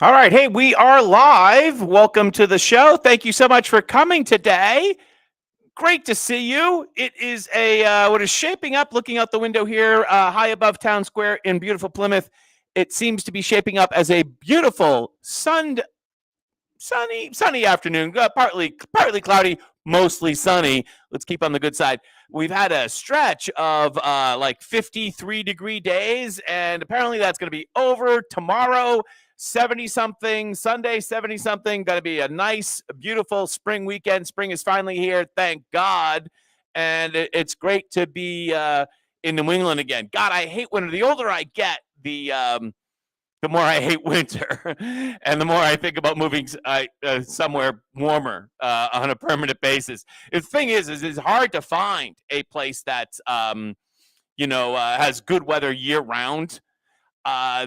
All right. Hey, we are live. Welcome to the show. Thank you so much for coming today. Great to see you. It is what is shaping up looking out the window here, high above town square in beautiful Plymouth. It seems to be shaping up as a beautiful sunny afternoon, partly cloudy, mostly sunny. Let's keep on the good side. We've had a stretch of like 53-degree days, and apparently that's going to be over tomorrow. 70 something, Sunday 70 something. Going to be a nice, beautiful spring weekend. Spring is finally here, thank God. And it's great to be in New England again. God, I hate winter. The older I get, the more I hate winter, and the more I think about moving somewhere warmer on a permanent basis. The thing is it's hard to find a place that has good weather year round.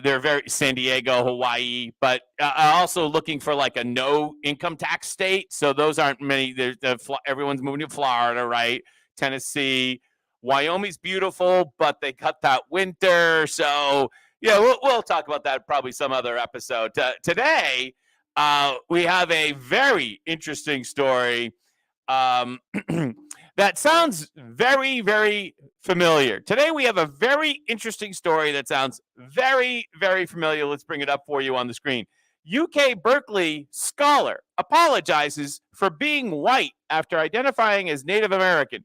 They're very San Diego, Hawaii, but also looking for like a no income tax state. So those aren't many. Everyone's moving to Florida, right? Tennessee, Wyoming's beautiful, but they cut that winter. So yeah, we'll talk about that probably some other episode. Today, we have a very interesting story um, that sounds very, very familiar. Today, we have a very interesting story that sounds very, very familiar. Let's bring it up for you on the screen. UK Berkeley scholar apologizes for being white after identifying as Native American.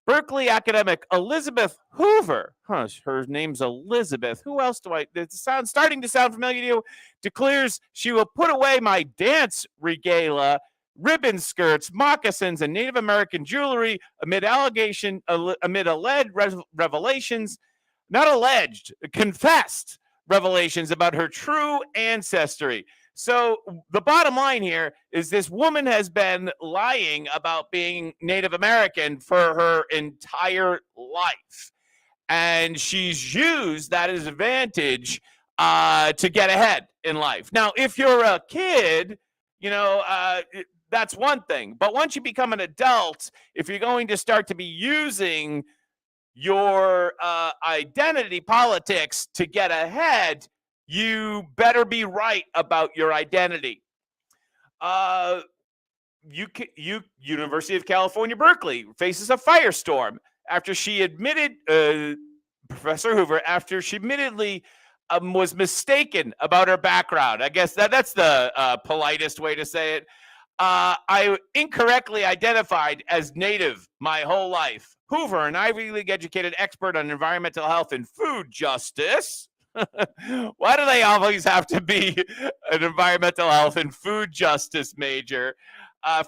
Berkeley academic Elizabeth Hoover, her name's Elizabeth. Who else do I? It sounds starting to sound familiar to you. Declares she will put away my dance regalia, ribbon skirts, moccasins, and Native American jewelry amid alleged revelations, not alleged, confessed revelations about her true ancestry. So the bottom line here is this woman has been lying about being Native American for her entire life. And she's used that as advantage to get ahead in life. Now, if you're a kid, that's one thing. But once you become an adult, if you're going to start to be using your identity politics to get ahead, you better be right about your identity. University of California, Berkeley faces a firestorm after she admitted, Professor Hoover, after she admittedly was mistaken about her background. I guess that's the politest way to say it. I incorrectly identified as Native my whole life. Hoover, an Ivy League educated expert on environmental health and food justice. Why do they always have to be an environmental health and food justice major?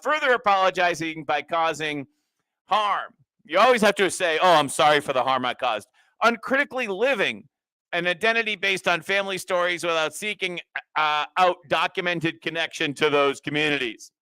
Further apologizing by causing harm. You always have to say, oh, I'm sorry for the harm I caused. Uncritically living an identity based on family stories without seeking out documented connection to those communities.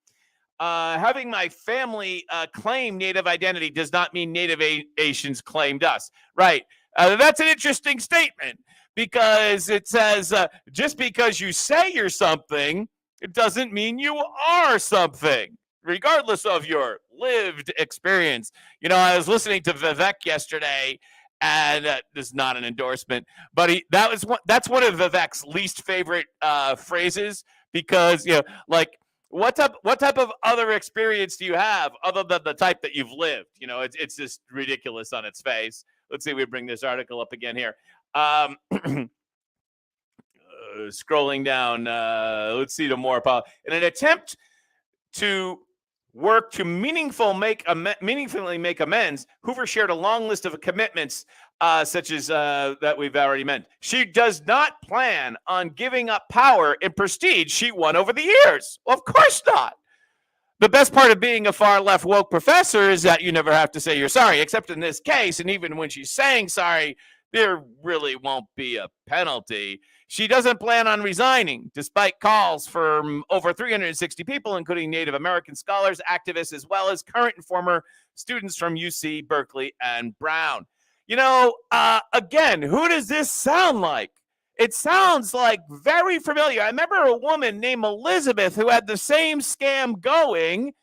Having my family claim Native identity does not mean Native Asians claimed us. Right. That's an interesting statement because it says just because you say you're something, it doesn't mean you are something, regardless of your lived experience. I was listening to Vivek yesterday, and this is not an endorsement, but that's one of Vivek's least favorite phrases because like what type of other experience do you have other than the type that you've lived? It's just ridiculous on its face. Let's see if we bring this article up again here. Scrolling down, let's see the more. In an attempt to work to meaningfully make amends, Hoover shared a long list of commitments, such as that we've already mentioned. She does not plan on giving up power and prestige she won over the years. Well, of course not. The best part of being a far left woke professor is that you never have to say you're sorry, except in this case. And even when she's saying sorry, there really won't be a penalty. She doesn't plan on resigning, despite calls from over 360 people, including Native American scholars, activists, as well as current and former students from UC, Berkeley, and Brown. Again, who does this sound like? It sounds like very familiar. I remember a woman named Elizabeth who had the same scam going,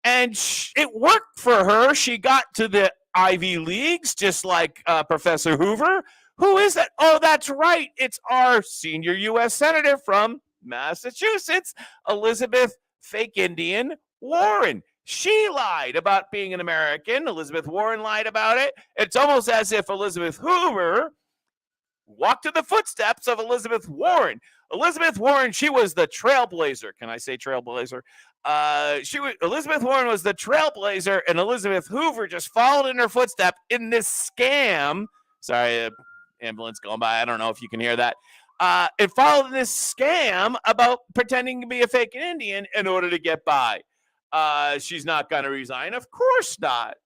and it worked for her. She got to the Ivy Leagues, just like Professor Hoover. Who is that? Oh, that's right. It's our senior U.S. Senator from Massachusetts, Elizabeth Fake Indian Warren. She lied about being an American. Elizabeth Warren lied about it. It's almost as if Elizabeth Hoover walked in the footsteps of Elizabeth Warren. Elizabeth Warren, she was the trailblazer. Can I say trailblazer? Elizabeth Warren was the trailblazer, and Elizabeth Hoover just followed in her footstep in this scam. Sorry, ambulance going by. I don't know if you can hear that. It followed this scam about pretending to be a fake Indian in order to get by. She's not going to resign. Of course not.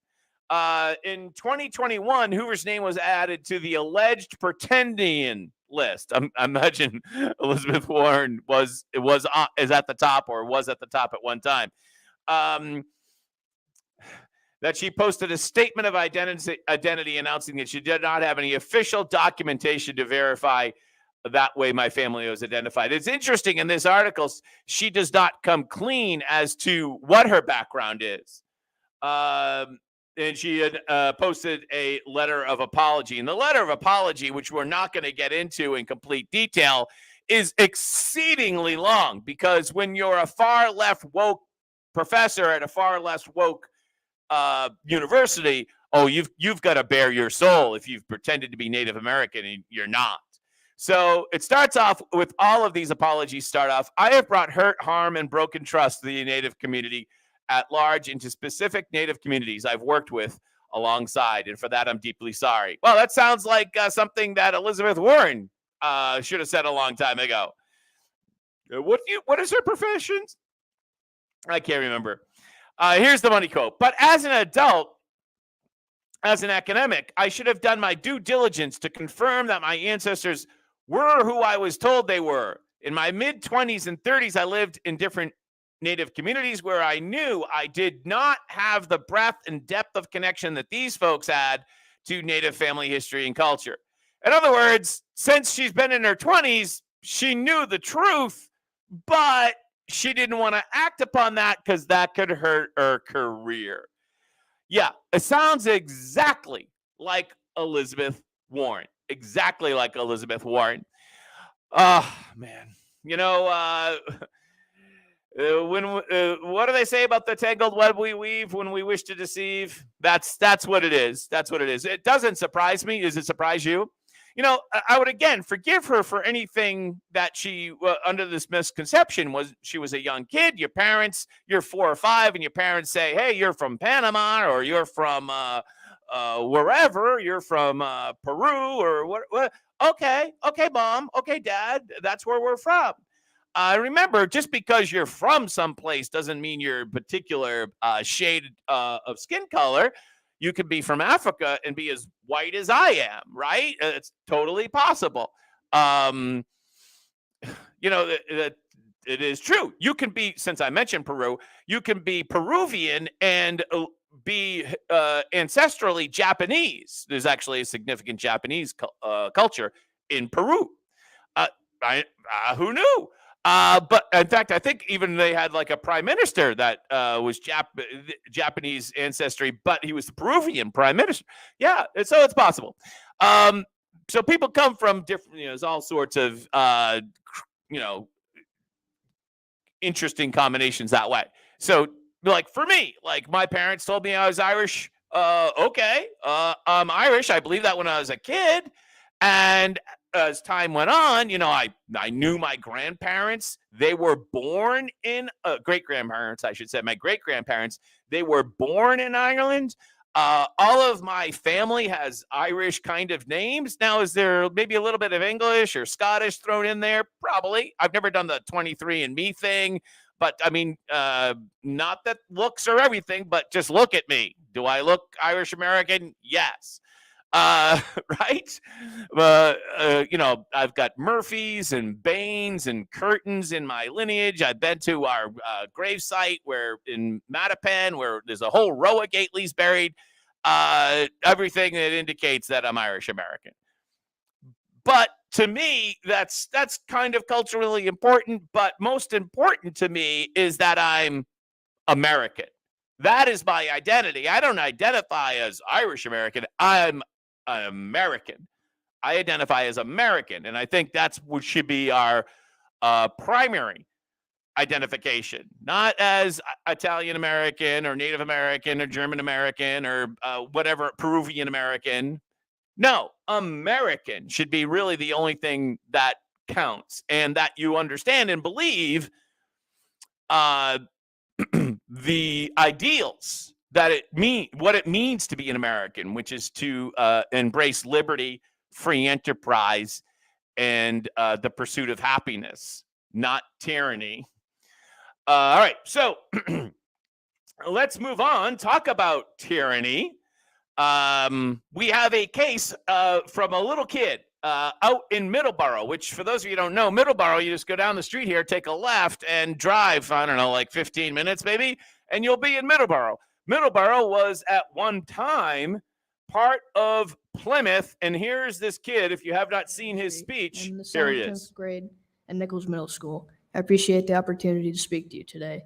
In 2021, Hoover's name was added to the alleged pretendian list. I imagine Elizabeth Warren is at the top, or was at the top at one time. That she posted a statement of identity announcing that she did not have any official documentation to verify that way my family was identified. It's interesting in this article, she does not come clean as to what her background is. And she had posted a letter of apology. And the letter of apology, which we're not going to get into in complete detail, is exceedingly long, because when you're a far left woke professor at a far less woke university, you've got to bare your soul if you've pretended to be Native American and you're not. So it starts off with all of these apologies start off. I have brought hurt, harm, and broken trust to the Native community at large into specific Native communities I've worked with alongside, and for that I'm deeply sorry. Well, that sounds like something that Elizabeth Warren should have said a long time ago. What is her profession? I can't remember. Here's the money quote. But as an adult, as an academic, I should have done my due diligence to confirm that my ancestors were who I was told they were. In my mid-20s and 30s, I lived in different Native communities where I knew I did not have the breadth and depth of connection that these folks had to Native family history and culture. In other words, since she's been in her 20s, she knew the truth, but she didn't want to act upon that because that could hurt her career. Yeah, it sounds exactly like Elizabeth Warren. Exactly like Elizabeth Warren. Oh, man. You know, what do they say about the tangled web we weave when we wish to deceive? That's what it is. That's what it is. It doesn't surprise me. Does it surprise you? You know, I would again forgive her for anything that she under this misconception was she was a young kid. You're 4 or 5, and your parents say, "Hey, you're from Panama, or you're from wherever. You're from Peru, or what? Okay, mom. Okay, dad. That's where we're from." Remember, just because you're from someplace doesn't mean you're a particular shade of skin color. You could be from Africa and be as white as I am, right? It's totally possible. You know, it is true. You can be, since I mentioned Peru, you can be Peruvian and be ancestrally Japanese. There's actually a significant Japanese culture in Peru. Who knew? But in fact, I think even they had like a prime minister that was Japanese ancestry, but he was the Peruvian prime minister. Yeah, so it's possible. So people come from different, there's all sorts of, interesting combinations that way. So like for me, like my parents told me I was Irish. Okay. I'm Irish. I believe that when I was a kid. And as time went on, I knew my grandparents. They were born in great-grandparents, I should say. My great-grandparents, they were born in Ireland. All of my family has Irish kind of names. Now, is there maybe a little bit of English or Scottish thrown in there? Probably. I've never done the 23andMe thing, but I mean, not that looks are everything, but just look at me. Do I look Irish American? Yes. Right? I've got Murphys and Baines and Curtins in my lineage. I've been to our gravesite where in Mattapan, where there's a whole row of Gately's buried. Everything that indicates that I'm Irish American. But to me, that's kind of culturally important. But most important to me is that I'm American. That is my identity. I don't identify as Irish American. I'm American. I identify as American, and I think that's what should be our primary identification, not as Italian American or Native American or German American or whatever, Peruvian American. No, American should be really the only thing that counts, and that you understand and believe the ideals that what it means to be an American, which is to embrace liberty, free enterprise, and the pursuit of happiness, not tyranny. All right, so let's move on. Talk about tyranny. We have a case from a little kid out in Middleborough, which for those of you who don't know, Middleborough, you just go down the street here, take a left, and drive, I don't know, like 15 minutes maybe, and you'll be in Middleborough. Middleborough was at one time part of Plymouth, and here's this kid. If you have not seen his speech, here he is. Grade at Nichols Middle School. I appreciate the opportunity to speak to you today.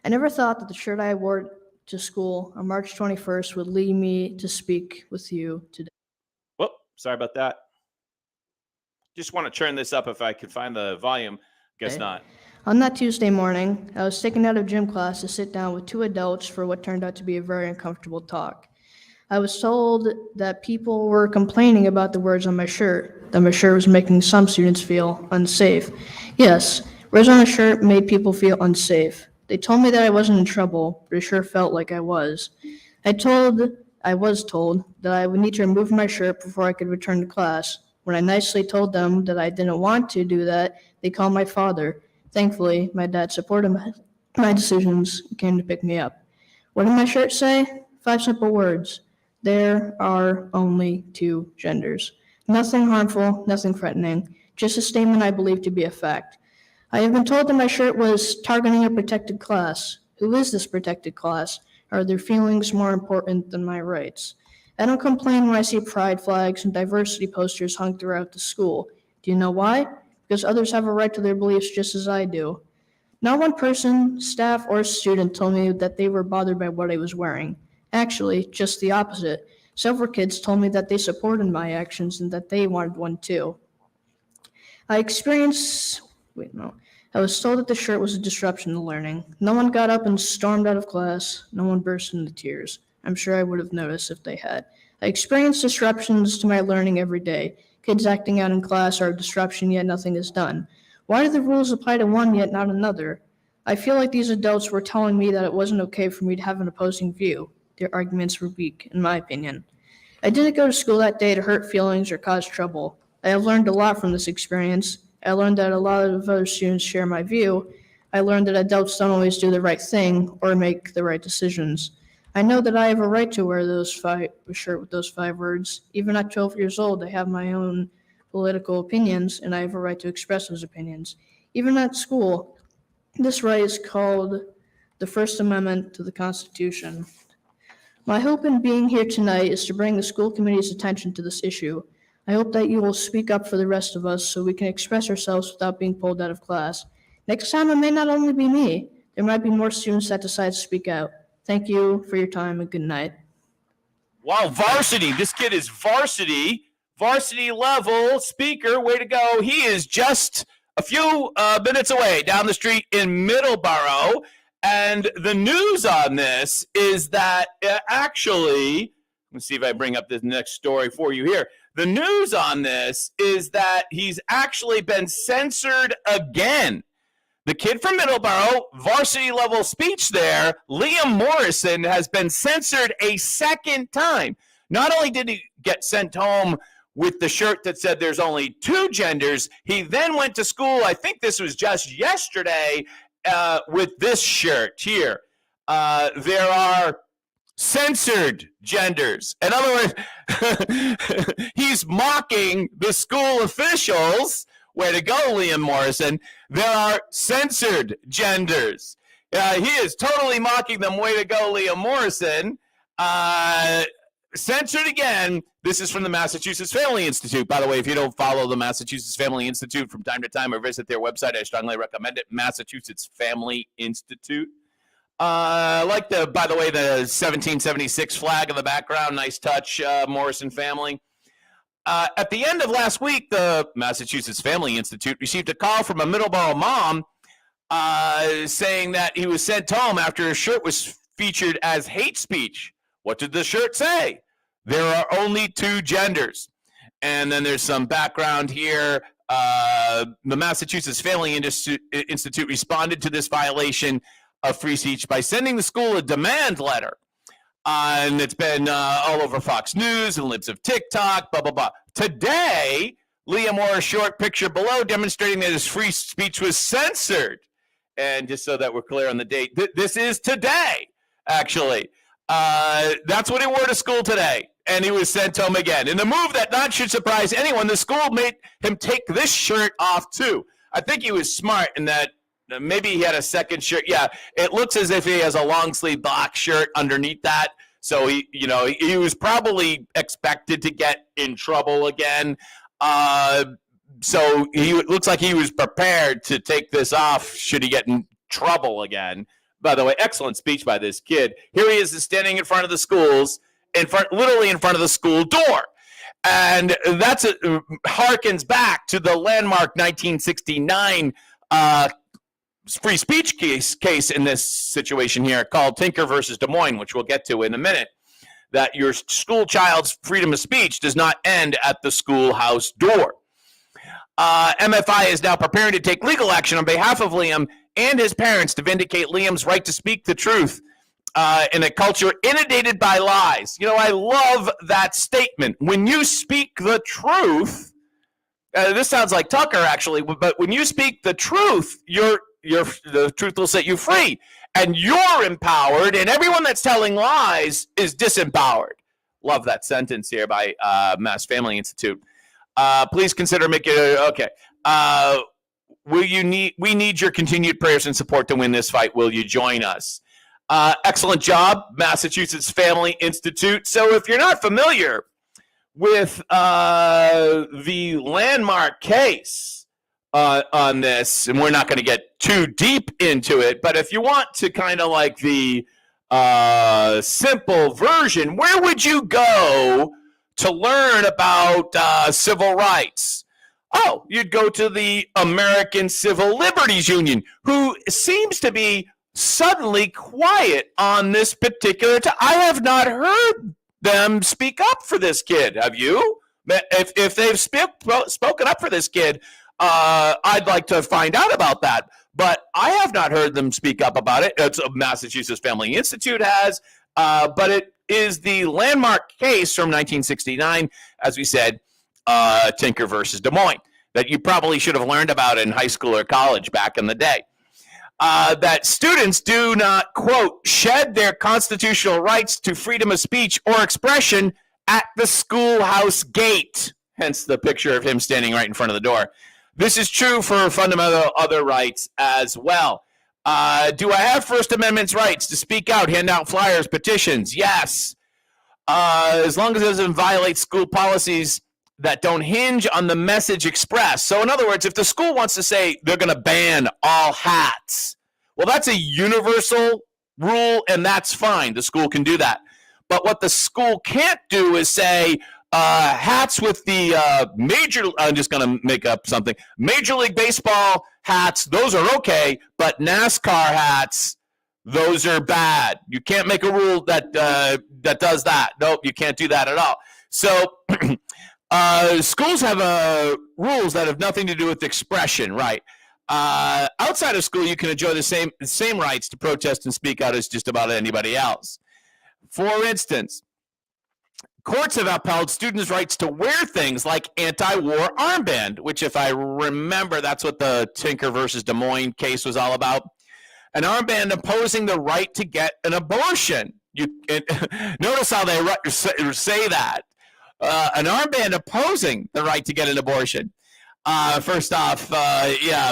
I never thought that the shirt I wore to school on March 21st would lead me to speak with you today. Whoop, sorry about that. Just want to turn this up if I could find the volume. Guess not. On that Tuesday morning, I was taken out of gym class to sit down with two adults for what turned out to be a very uncomfortable talk. I was told that people were complaining about the words on my shirt, that my shirt was making some students feel unsafe. Yes, words on a shirt made people feel unsafe. They told me that I wasn't in trouble, but it sure felt like I was. I was told that I would need to remove my shirt before I could return to class. When I nicely told them that I didn't want to do that, they called my father. Thankfully, my dad supported my decisions and came to pick me up. What did my shirt say? 5 simple words. There are only 2 genders. Nothing harmful, nothing threatening, just a statement I believe to be a fact. I have been told that my shirt was targeting a protected class. Who is this protected class? Are their feelings more important than my rights? I don't complain when I see pride flags and diversity posters hung throughout the school. Do you know why? Because others have a right to their beliefs just as I do. Not one person, staff, or student told me that they were bothered by what I was wearing. Actually, just the opposite. Several kids told me that they supported my actions and that they wanted one too. I was told that the shirt was a disruption to learning. No one got up and stormed out of class. No one burst into tears. I'm sure I would have noticed if they had. I experience disruptions to my learning every day. Kids acting out in class are a disruption, yet nothing is done. Why do the rules apply to one, yet not another? I feel like these adults were telling me that it wasn't okay for me to have an opposing view. Their arguments were weak, in my opinion. I didn't go to school that day to hurt feelings or cause trouble. I have learned a lot from this experience. I learned that a lot of other students share my view. I learned that adults don't always do the right thing or make the right decisions. I know that I have a right to wear a shirt with those 5 words. Even at 12 years old, I have my own political opinions, and I have a right to express those opinions. Even at school, this right is called the First Amendment to the Constitution. My hope in being here tonight is to bring the school committee's attention to this issue. I hope that you will speak up for the rest of us so we can express ourselves without being pulled out of class. Next time, it may not only be me. There might be more students that decide to speak out. Thank you for your time and good night. Wow, varsity. This kid is varsity level speaker. Way to go. He is just a few minutes away down the street in Middleborough. And the news on this is that actually, let's see if I bring up this next story for you here. The news on this is that he's actually been censored again. The kid from Middleborough, varsity level speech there, Liam Morrison, has been censored a second time. Not only did he get sent home with the shirt that said there's only 2 genders, he then went to school, I think this was just yesterday, with this shirt here. There are censored genders. In other words, he's mocking the school officials. Way to go, Liam Morrison. There are censored genders. He is totally mocking them. Way to go, Liam Morrison. Censored again. This is from the Massachusetts Family Institute. By the way, if you don't follow the Massachusetts Family Institute from time to time or visit their website, I strongly recommend it. Massachusetts Family Institute. Like by the way, the 1776 flag in the background. Nice touch, Morrison family. At the end of last week, the Massachusetts Family Institute received a call from a Middleborough mom saying that he was sent home after his shirt was featured as hate speech. What did the shirt say? There are only two genders. And then there's some background here. The Massachusetts Family Institute responded to this violation of free speech by sending the school a demand letter. And it's been all over Fox News and Libs of TikTok, blah, blah, blah. Today, Liam wore a short picture below demonstrating that his free speech was censored. And just so that we're clear on the date, this is today, actually. That's what he wore to school today. And he was sent home again. In the move that not should surprise anyone, the school made him take this shirt off, too. I think he was smart in that maybe he had a second shirt. Yeah, it looks as if he has a long sleeve black shirt underneath that. So he was probably expected to get in trouble again. So it looks like he was prepared to take this off should he get in trouble again. By the way, excellent speech by this kid. Here he is standing in front of the schools, literally in front of the school door. And that's harkens back to the landmark 1969 free speech case in this situation here called Tinker versus Des Moines, which we'll get to in a minute, that your school child's freedom of speech does not end at the schoolhouse door. MFI is now preparing to take legal action on behalf of Liam and his parents to vindicate Liam's right to speak the truth in a culture inundated by lies. I love that statement. When you speak the truth, this sounds like Tucker, actually, but when you speak the truth, the truth will set you free, and you're empowered, and everyone that's telling lies is disempowered. Love that sentence here by Mass Family Institute. Please consider making it okay. We need your continued prayers and support to win this fight. Will you join us? Excellent job, Massachusetts Family Institute. So if you're not familiar with the landmark case on this, and we're not going to get too deep into it, but if you want to kind of like the simple version, where would you go to learn about civil rights? Oh, you'd go to the American Civil Liberties Union, who seems to be suddenly quiet on this particular I have not heard them speak up for this kid. Have you? If they've spoken up for this kid, I'd like to find out about that. But I have not heard them speak up about it. It's a Massachusetts Family Institute has, but it is the landmark case from 1969, as we said, Tinker versus Des Moines, that you probably should have learned about in high school or college back in the day. That students do not, quote, shed their constitutional rights to freedom of speech or expression at the schoolhouse gate. Hence the picture of him standing right in front of the door. This is true for fundamental other rights as well. Do I have First Amendment rights to speak out, hand out flyers, petitions? Yes. As long as it doesn't violate school policies that don't hinge on the message expressed. So in other words, if the school wants to say they're going to ban all hats, well, that's a universal rule, and that's fine. The school can do that. But what the school can't do is say hats with the I'm just going to make up something, Major League Baseball hats, those are okay, but NASCAR hats, those are bad. You can't make a rule that does that. Nope, you can't do that at all. So schools have rules that have nothing to do with expression, right? Outside of school, you can enjoy the same rights to protest and speak out as just about anybody else. For instance, courts have upheld students' rights to wear things like anti-war armband, which, if I remember, that's what the Tinker versus Des Moines case was all about. An armband opposing the right to get an abortion. Notice how they say that. An armband opposing the right to get an abortion. First off,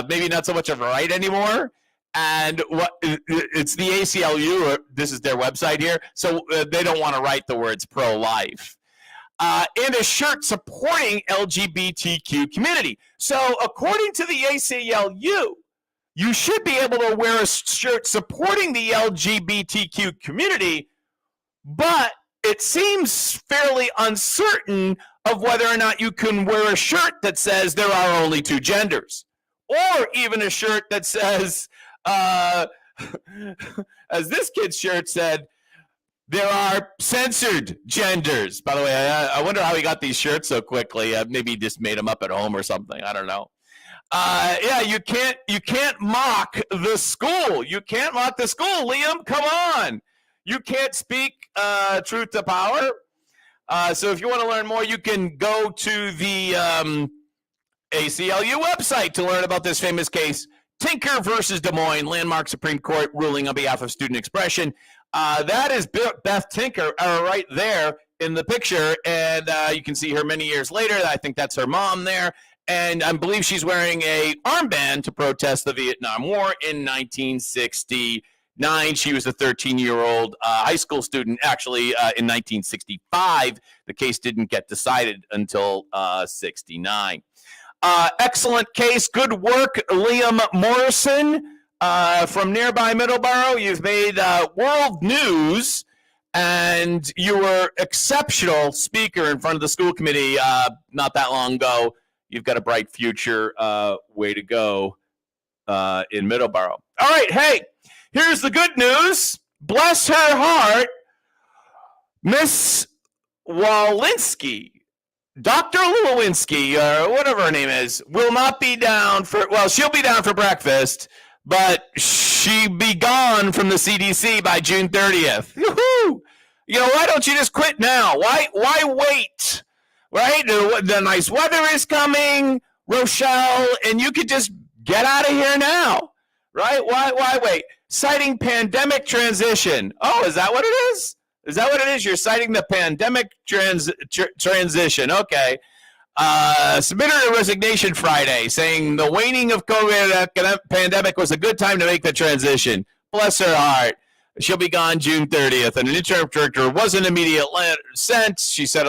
maybe not so much of a right anymore. And it's the ACLU, this is their website here, so they don't want to write the words pro-life. And a shirt supporting LGBTQ community. So according to the ACLU, you should be able to wear a shirt supporting the LGBTQ community, but it seems fairly uncertain of whether or not you can wear a shirt that says there are only two genders, or even a shirt that says, as this kid's shirt said, there are censored genders. By the way, I wonder how he got these shirts so quickly. Maybe he just made them up at home or something. I don't know. Yeah, you can't mock the school. You can't mock the school, Liam. Come on. You can't speak truth to power. So if you want to learn more, you can go to the ACLU website to learn about this famous case, Tinker versus Des Moines, landmark Supreme Court ruling on behalf of student expression. That is Beth Tinker right there in the picture, and you can see her many years later. I think that's her mom there, and I believe she's wearing a armband to protest the Vietnam War in 1969. She was a 13-year-old high school student. Actually, in 1965, the case didn't get decided until 69. Excellent case. Good work, Liam Morrison. From nearby Middleborough, you've made world news, and you were exceptional speaker in front of the school committee not that long ago. You've got a bright future. Way to go in Middleborough. All right, hey, here's the good news. Bless her heart, Miss Walensky, Dr. Lewinsky, or whatever her name is, will not be down for, well, she'll be down for breakfast, but she'll be gone from the CDC by June 30th. Woo-hoo! You know, why don't you just quit now? Why wait? Right? The nice weather is coming, Rochelle, and you could just get out of here now. Right? Why wait? Citing pandemic transition. Oh, is that what it is? Is that what it is? You're citing the pandemic transition. Okay. Submitted a resignation Friday saying the waning of COVID pandemic was a good time to make the transition. Bless her heart. She'll be gone June 30th. And an interim director wasn't immediate sent. She said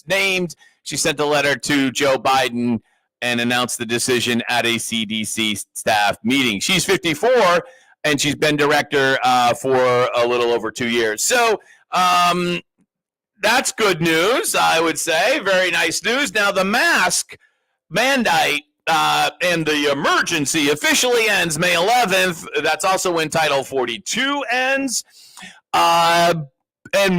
named. She sent a letter to Joe Biden and announced the decision at a CDC staff meeting. She's 54 and she's been director for a little over 2 years. So that's good news, I would say. Very nice news. Now, the mask mandate and the emergency officially ends May 11th. That's also when Title 42 ends. And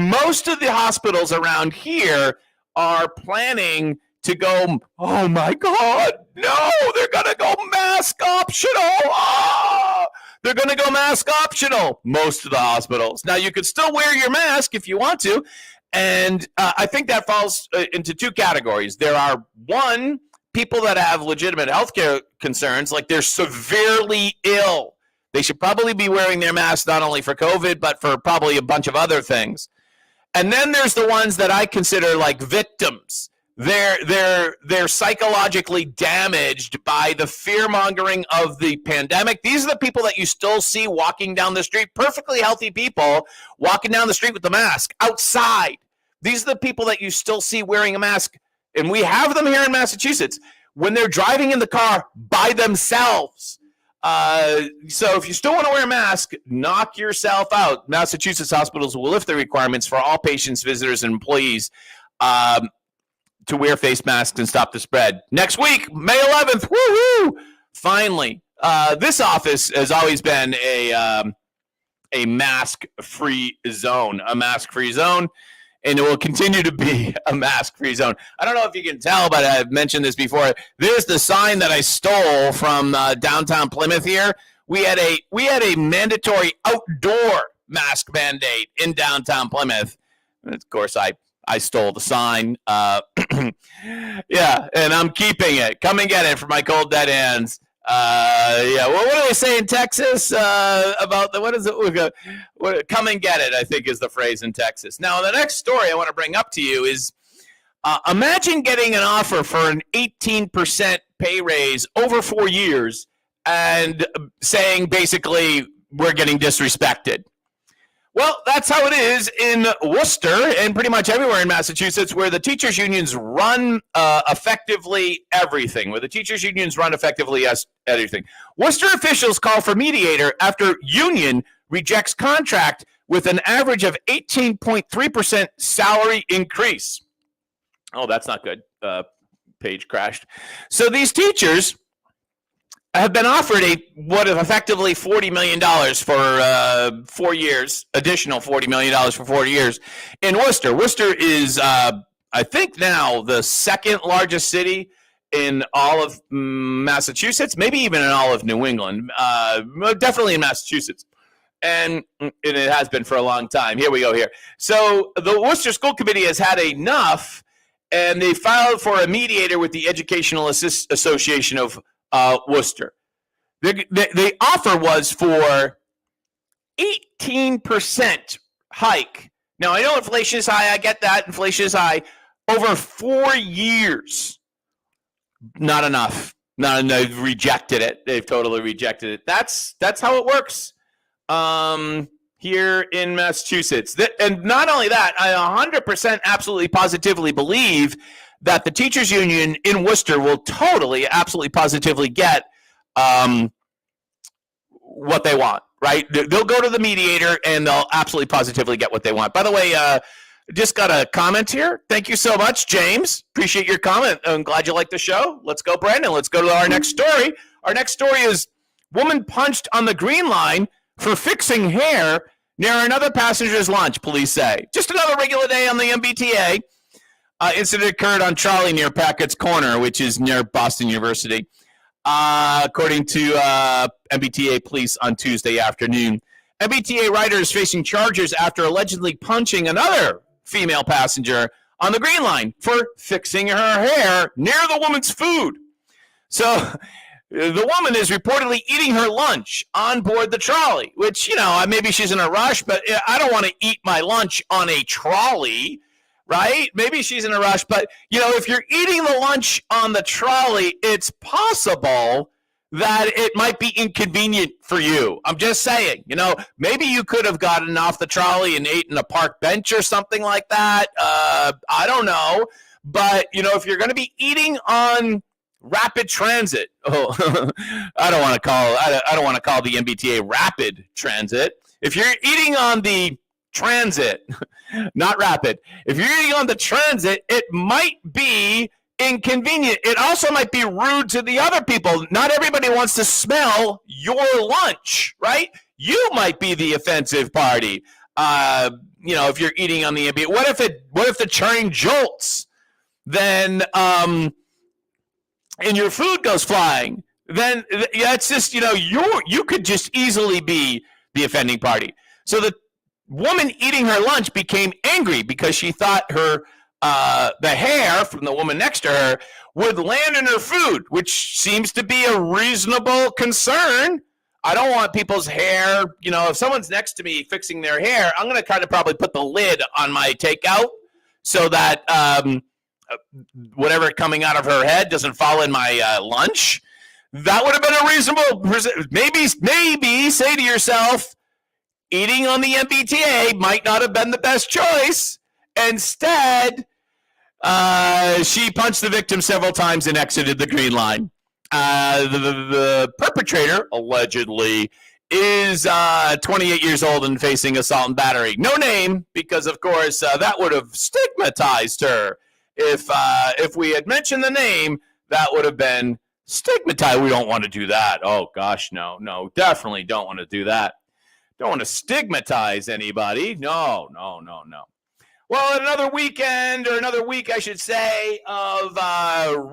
most of the hospitals around here are planning to go, oh my God, no, they're going to go mask optional. They're going to go mask optional, most of the hospitals. Now, you could still wear your mask if you want to. And I think that falls into two categories. There are, one, people that have legitimate healthcare concerns, like they're severely ill. They should probably be wearing their mask not only for COVID, but for probably a bunch of other things. And then there's the ones that I consider like victims. They're psychologically damaged by the fear-mongering of the pandemic. These are the people that you still see walking down the street, perfectly healthy people walking down the street with the mask outside. These are the people that you still see wearing a mask, and we have them here in Massachusetts when they're driving in the car by themselves. So if you still want to wear a mask, knock yourself out. Massachusetts hospitals will lift the requirements for all patients, visitors, and employees to wear face masks and stop the spread. Next week, May 11th, woo-hoo! Finally, this office has always been a mask-free zone, and it will continue to be a mask-free zone. I don't know if you can tell, but I've mentioned this before. There's the sign that I stole from downtown Plymouth here. We had a mandatory outdoor mask mandate in downtown Plymouth. And of course, I stole the sign. Yeah, and I'm keeping it. Come and get it for my cold dead hands. Yeah, well, what do they say in Texas about the, what is it? Come and get it, I think is the phrase in Texas. Now, the next story I want to bring up to you is imagine getting an offer for an 18% pay raise over 4 years and saying basically we're getting disrespected. Well, that's how it is in Worcester and pretty much everywhere in Massachusetts where the teachers' unions run effectively everything, everything. Worcester officials call for mediator after union rejects contract with an average of 18.3% salary increase. Oh, that's not good. Page crashed. So these teachers have been offered what is effectively $40 million for 4 years, additional $40 million for 4 years in Worcester. Worcester is, I think now, the second largest city in all of Massachusetts, maybe even in all of New England, definitely in Massachusetts. And it has been for a long time. Here we go here. So the Worcester School Committee has had enough, and they filed for a mediator with the Educational Association of Worcester. The offer was for 18% hike. Now, I know inflation is high. I get that. Inflation is high. Over 4 years. Not enough. They've rejected it. They've totally rejected it. That's how it works here in Massachusetts. And not only that, I 100% absolutely positively believe that the teachers union in Worcester will totally, absolutely positively get what they want, right? They'll go to the mediator and they'll absolutely positively get what they want. By the way, just got a comment here. Thank you so much, James. Appreciate your comment. I'm glad you like the show. Let's go, Brandon. Let's go to our next story. Our next story is woman punched on the Green Line for fixing hair near another passenger's lunch, police say. Just another regular day on the MBTA. Incident occurred on Trolley near Packett's Corner, which is near Boston University, according to MBTA police on Tuesday afternoon. MBTA rider is facing charges after allegedly punching another female passenger on the Green Line for fixing her hair near the woman's food. So the woman is reportedly eating her lunch on board the trolley, which, maybe she's in a rush, but I don't want to eat my lunch on a trolley, right? Maybe she's in a rush, but, if you're eating the lunch on the trolley, it's possible that it might be inconvenient for you. I'm just saying, maybe you could have gotten off the trolley and ate in a park bench or something like that. I don't know. But, if you're going to be eating on rapid transit, I don't want to call the MBTA rapid transit. If you're eating on the transit, not rapid, if you're eating on the transit, it might be inconvenient. It also might be rude to the other people. Not everybody wants to smell your lunch, right? You might be the offensive party. If you're eating on the MBTA, what if the train jolts? Then and your food goes flying, then it's just, you could just easily be the offending party. So the woman eating her lunch became angry because she thought the hair from the woman next to her would land in her food, which seems to be a reasonable concern. I don't want people's hair, if someone's next to me fixing their hair, I'm going to kind of probably put the lid on my takeout so that whatever coming out of her head doesn't fall in my lunch. That would have been a reasonable, maybe say to yourself, eating on the MBTA might not have been the best choice. Instead, she punched the victim several times and exited the Green Line. The perpetrator, allegedly, is 28 years old and facing assault and battery. No name, because, of course, that would have stigmatized her. If we had mentioned the name, that would have been stigmatized. We don't want to do that. Oh, gosh, no, definitely don't want to do that. Don't want to stigmatize anybody. No. Well, another weekend, or another week, I should say, of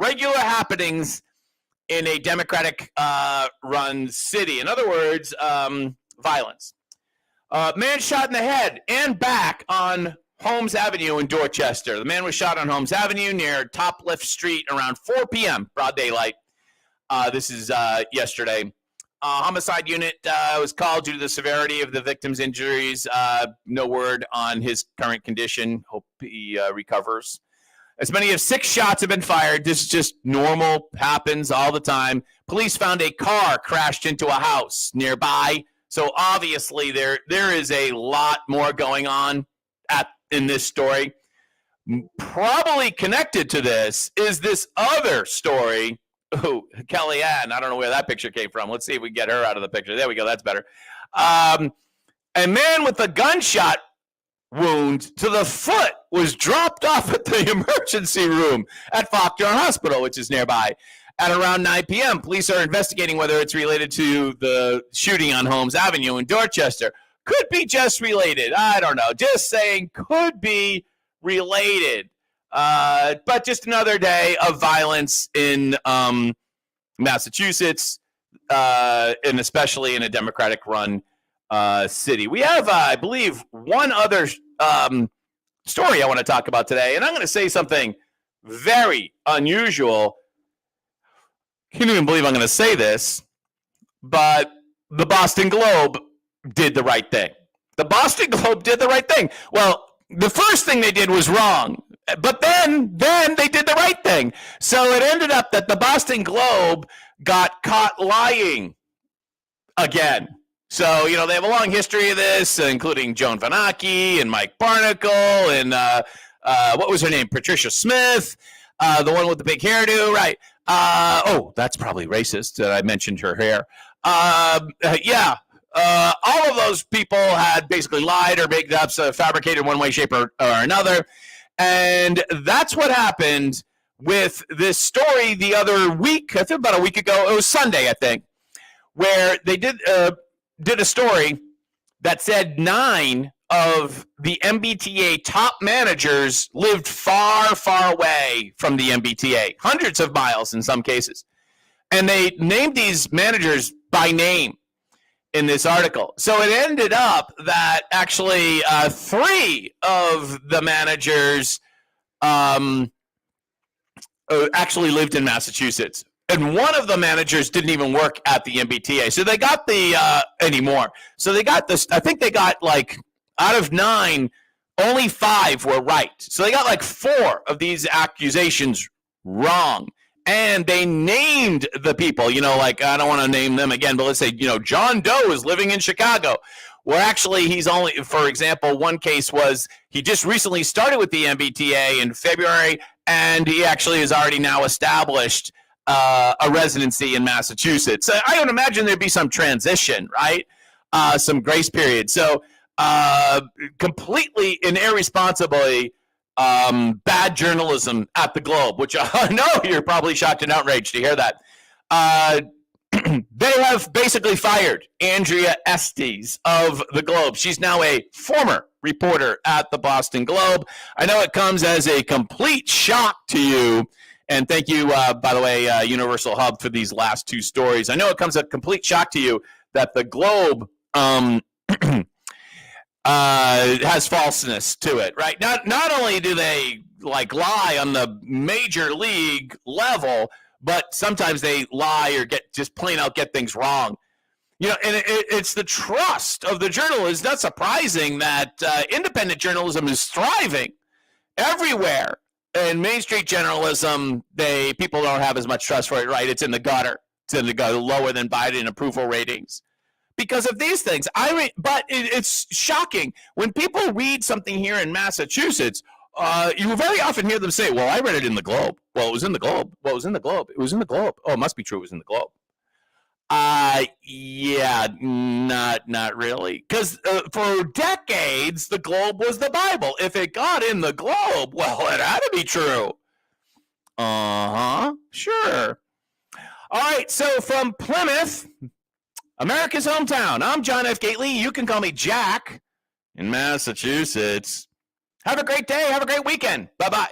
regular happenings in a Democratic-run city. In other words, violence. Man shot in the head and back on Holmes Avenue in Dorchester. The man was shot on Holmes Avenue near Toplift Street around 4 p.m., broad daylight. This is yesterday. Homicide unit was called due to the severity of the victim's injuries. No word on his current condition. Hope he recovers. As many as 6 shots have been fired. This is just normal, happens all the time. Police found a car crashed into a house nearby. So obviously there is a lot more going on in this story. Probably connected to this is this other story. Oh, Kellyanne, I don't know where that picture came from. Let's see if we can get her out of the picture. There we go. That's better. A man with a gunshot wound to the foot was dropped off at the emergency room at Faulkner Hospital, which is nearby, at around 9 p.m. Police are investigating whether it's related to the shooting on Holmes Avenue in Dorchester. Could be just related. I don't know. Just saying could be related. But just another day of violence in Massachusetts, and especially in a Democratic-run city. We have, I believe, one other story I want to talk about today, and I'm going to say something very unusual. Can't even believe I'm going to say this, but the Boston Globe did the right thing. The Boston Globe did the right thing. Well, the first thing they did was wrong, but then they did the right thing. So it ended up that the Boston Globe got caught lying again. So, you know, they have a long history of this, including Joan Vanacki and Mike Barnacle and what was her name? Patricia Smith, the one with the big hairdo, right? Oh, that's probably racist that I mentioned her hair. Yeah. All of those people had basically lied or made up, fabricated one way, shape, or another. And that's what happened with this story the other week. I think about a week ago. It was Sunday, I think, where they did a story that said 9 of the MBTA top managers lived far, far away from the MBTA, hundreds of miles in some cases. And they named these managers by name in this article. So it ended up that actually 3 of the managers actually lived in Massachusetts. And one of the managers didn't even work at the MBTA. So they got anymore. So they got this, I think they got like, out of 9, only 5 were right. So they got like 4 of these accusations wrong. And they named the people, you know, like, I don't want to name them again, but let's say, you know, John Doe is living in Chicago. Well, actually, he's only, for example, one case was he just recently started with the MBTA in February, and he actually has already now established a residency in Massachusetts. I would imagine there'd be some transition, right? Some grace period. So completely and irresponsibly bad journalism at the Globe, which I know you're probably shocked and outraged to hear that. They have basically fired Andrea Estes of the Globe. She's now a former reporter at the Boston Globe. I know it comes as a complete shock to you. And thank you, by the way, Universal Hub, for these last 2 stories. I know it comes as a complete shock to you that the Globe has falseness to it, right? Not only do they like lie on the major league level, but sometimes they lie or just plain out get things wrong. You know, and it's the trust of the journal. It's not surprising that independent journalism is thriving everywhere. In Main Street journalism, people don't have as much trust for it, right? It's in the gutter. It's in the gutter, lower than Biden approval ratings. Because of these things. But it's shocking. When people read something here in Massachusetts, you very often hear them say, well, I read it in the Globe. Well, it was in the Globe. Well, it was in the Globe. It was in the Globe. Oh, it must be true. It was in the Globe. Yeah, not really. Because for decades, the Globe was the Bible. If it got in the Globe, well, it had to be true. Sure. All right, so from Plymouth, America's hometown, I'm John F. Gately. You can call me Jack in Massachusetts. Have a great day. Have a great weekend. Bye-bye.